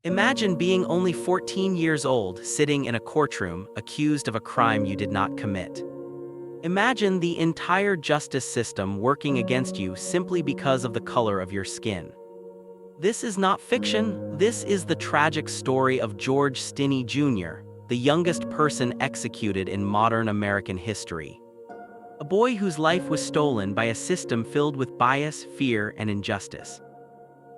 Imagine being only 14 years old, sitting in a courtroom, accused of a crime you did not commit. Imagine the entire justice system working against you simply because of the color of your skin. This is not fiction, this is the tragic story of George Stinney Jr., the youngest person executed in modern American history. A boy whose life was stolen by a system filled with bias, fear, and injustice.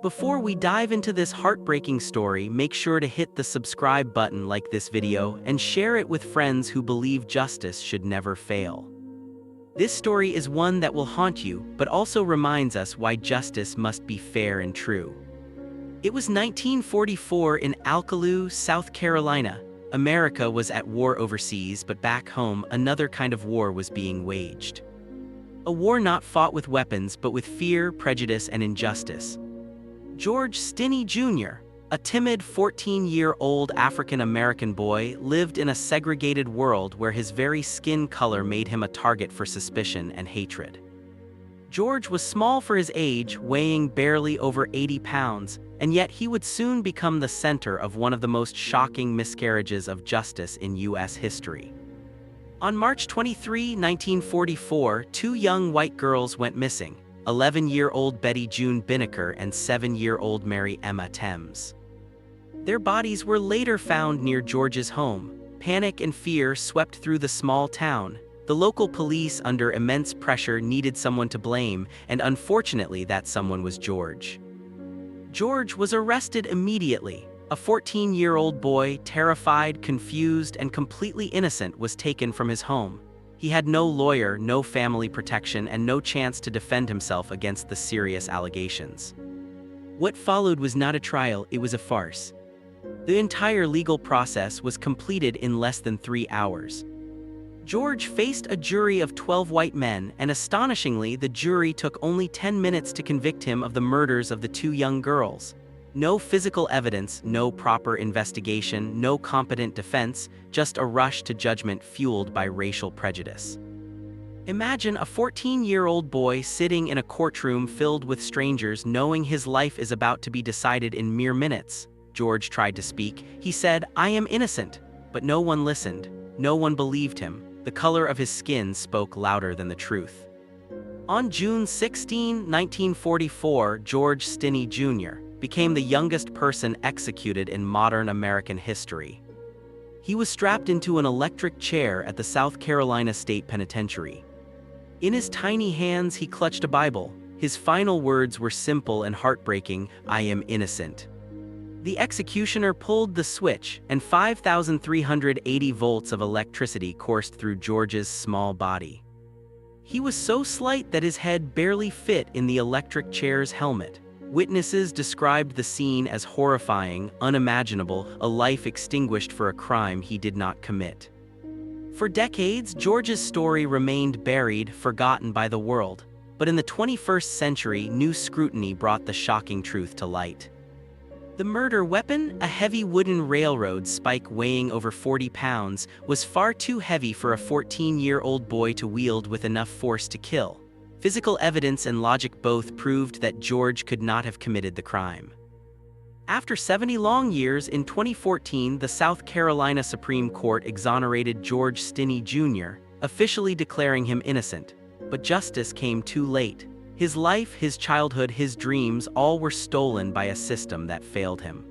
Before we dive into this heartbreaking story, make sure to hit the subscribe button, like this video, and share it with friends who believe justice should never fail. This story is one that will haunt you, but also reminds us why justice must be fair and true. It was 1944 in Alkaloo, South Carolina. America was at war overseas, but back home, another kind of war was being waged. A war not fought with weapons, but with fear, prejudice, and injustice. George Stinney Jr., a timid 14-year-old African-American boy, lived in a segregated world where his very skin color made him a target for suspicion and hatred. George was small for his age, weighing barely over 80 pounds, and yet he would soon become the center of one of the most shocking miscarriages of justice in U.S. history. On March 23, 1944, two young white girls went missing: 11-year-old Betty June Binnicker and 7-year-old Mary Emma Thames. Their bodies were later found near George's home. Panic and fear swept through the small town. The local police, under immense pressure, needed someone to blame, and unfortunately that someone was George. George was arrested immediately. A 14-year-old boy, terrified, confused, and completely innocent, was taken from his home. He had no lawyer, no family protection, and no chance to defend himself against the serious allegations. What followed was not a trial, it was a farce. The entire legal process was completed in less than 3 hours. George faced a jury of 12 white men, and astonishingly, the jury took only 10 minutes to convict him of the murders of the two young girls. No physical evidence, no proper investigation, no competent defense, just a rush to judgment fueled by racial prejudice. Imagine a 14-year-old boy sitting in a courtroom filled with strangers, knowing his life is about to be decided in mere minutes. George tried to speak. He said, "I am innocent," but no one listened. No one believed him. The color of his skin spoke louder than the truth. On June 16, 1944, George Stinney Jr. became the youngest person executed in modern American history. He was strapped into an electric chair at the South Carolina State Penitentiary. In his tiny hands, he clutched a Bible. His final words were simple and heartbreaking: "I am innocent." The executioner pulled the switch, and 5,380 volts of electricity coursed through George's small body. He was so slight that his head barely fit in the electric chair's helmet. Witnesses described the scene as horrifying, unimaginable, a life extinguished for a crime he did not commit. For decades, George's story remained buried, forgotten by the world. But in the 21st century, new scrutiny brought the shocking truth to light. The murder weapon, a heavy wooden railroad spike weighing over 40 pounds, was far too heavy for a 14-year-old boy to wield with enough force to kill. Physical evidence and logic both proved that George could not have committed the crime. After 70 long years, in 2014, the South Carolina Supreme Court exonerated George Stinney Jr., officially declaring him innocent. But justice came too late. His life, his childhood, his dreams, all were stolen by a system that failed him.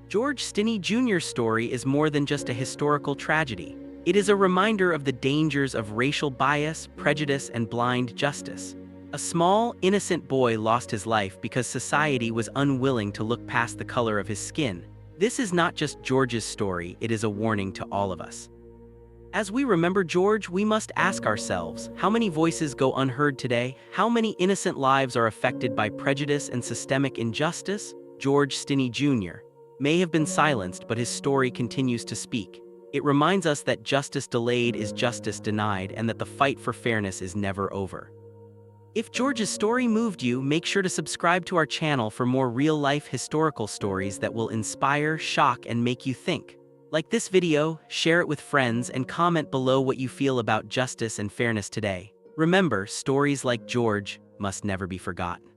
George Stinney Jr.'s story is more than just a historical tragedy. It is a reminder of the dangers of racial bias, prejudice, and blind justice. A small, innocent boy lost his life because society was unwilling to look past the color of his skin. This is not just George's story, it is a warning to all of us. As we remember George, we must ask ourselves, how many voices go unheard today? How many innocent lives are affected by prejudice and systemic injustice? George Stinney Jr. may have been silenced, but his story continues to speak. It reminds us that justice delayed is justice denied, and that the fight for fairness is never over. If George's story moved you, make sure to subscribe to our channel for more real-life historical stories that will inspire, shock, and make you think. Like this video, share it with friends, and comment below what you feel about justice and fairness today. Remember, stories like George must never be forgotten.